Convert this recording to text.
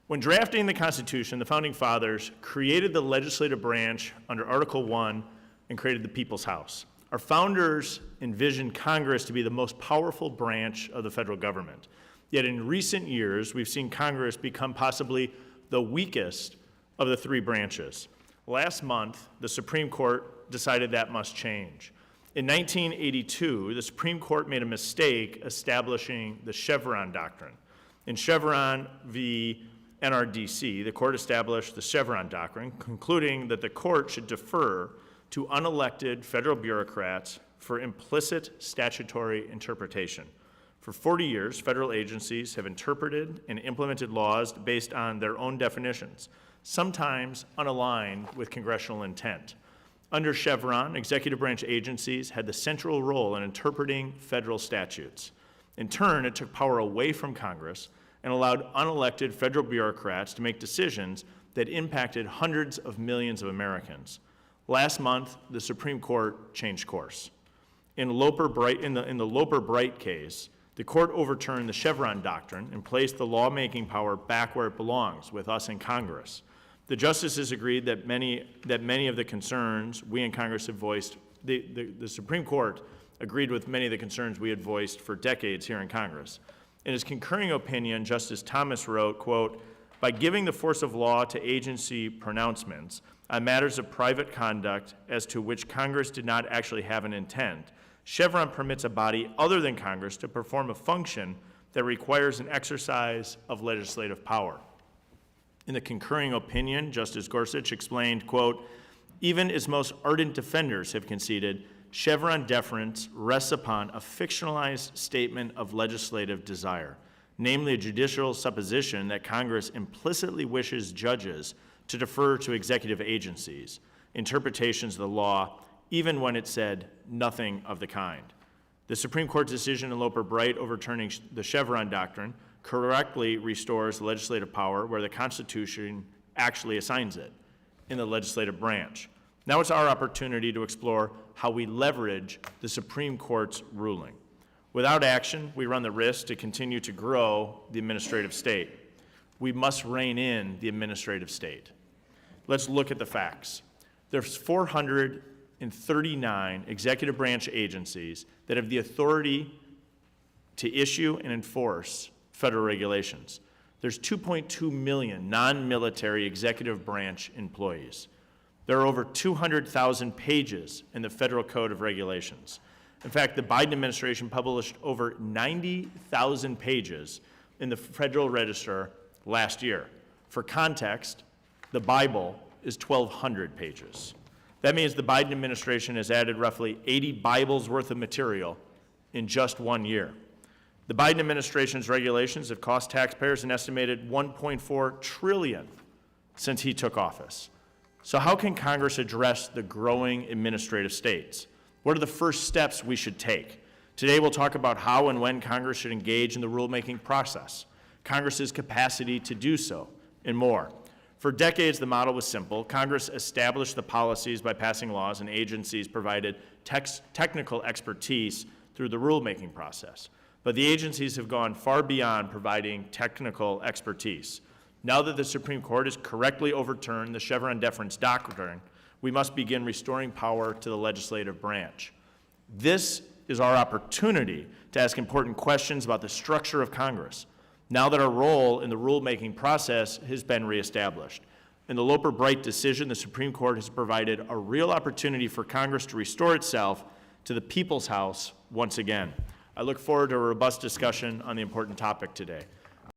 When drafting the Constitution, the Founding Fathers created the legislative branch under Article 1 and created the People's House. Our founders envisioned Congress to be the most powerful branch of the federal government. Yet in recent years, we've seen Congress become possibly the weakest of the three branches. Last month, the Supreme Court decided that must change. In 1982, the Supreme Court made a mistake establishing the Chevron doctrine. In Chevron v. NRDC, the court established the Chevron doctrine, concluding that the court should defer to unelected federal bureaucrats for implicit statutory interpretation. For 40 years, federal agencies have interpreted and implemented laws based on their own definitions, sometimes unaligned with congressional intent. Under Chevron, executive branch agencies had the central role in interpreting federal statutes. In turn, it took power away from Congress and allowed unelected federal bureaucrats to make decisions that impacted hundreds of millions of Americans. Last month, the Supreme Court changed course. In the Loper-Bright case, the court overturned the Chevron doctrine and placed the lawmaking power back where it belongs, with us in Congress. The justices agreed that many of the concerns we in Congress have voiced, the Supreme Court agreed with many of the concerns we had voiced for decades here in Congress. In his concurring opinion, Justice Thomas wrote, quote, "By giving the force of law to agency pronouncements on matters of private conduct as to which Congress did not actually have an intent, Chevron permits a body other than Congress to perform a function that requires an exercise of legislative power." In the concurring opinion, Justice Gorsuch explained, quote, "Even as most ardent defenders have conceded, Chevron deference rests upon a fictionalized statement of legislative desire, namely a judicial supposition that Congress implicitly wishes judges to defer to executive agencies, interpretations of the law, even when it said nothing of the kind." The Supreme Court decision in Loper-Bright overturning the Chevron doctrine correctly restores legislative power where the Constitution actually assigns it, in the legislative branch. Now it's our opportunity to explore how we leverage the Supreme Court's ruling. Without action, we run the risk to continue to grow the administrative state. We must rein in the administrative state. Let's look at the facts. There's 439 executive branch agencies that have the authority to issue and enforce federal regulations. There's 2.2 million non-military executive branch employees. There are over 200,000 pages in the Federal Code of Regulations. In fact, the Biden administration published over 90,000 pages in the Federal Register last year. For context, the Bible is 1,200 pages. That means the Biden administration has added roughly 80 Bibles worth of material in just 1 year. The Biden administration's regulations have cost taxpayers an estimated $1.4 trillion since he took office. So how can Congress address the growing administrative states? What are the first steps we should take? Today we'll talk about how and when Congress should engage in the rulemaking process, Congress's capacity to do so, and more. For decades, the model was simple. Congress established the policies by passing laws, and agencies provided technical expertise through the rulemaking process. But the agencies have gone far beyond providing technical expertise. Now that the Supreme Court has correctly overturned the Chevron deference doctrine, we must begin restoring power to the legislative branch. This is our opportunity to ask important questions about the structure of Congress, now that our role in the rulemaking process has been reestablished. In the Loper-Bright decision, the Supreme Court has provided a real opportunity for Congress to restore itself to the People's House once again. I look forward to a robust discussion on the important topic today.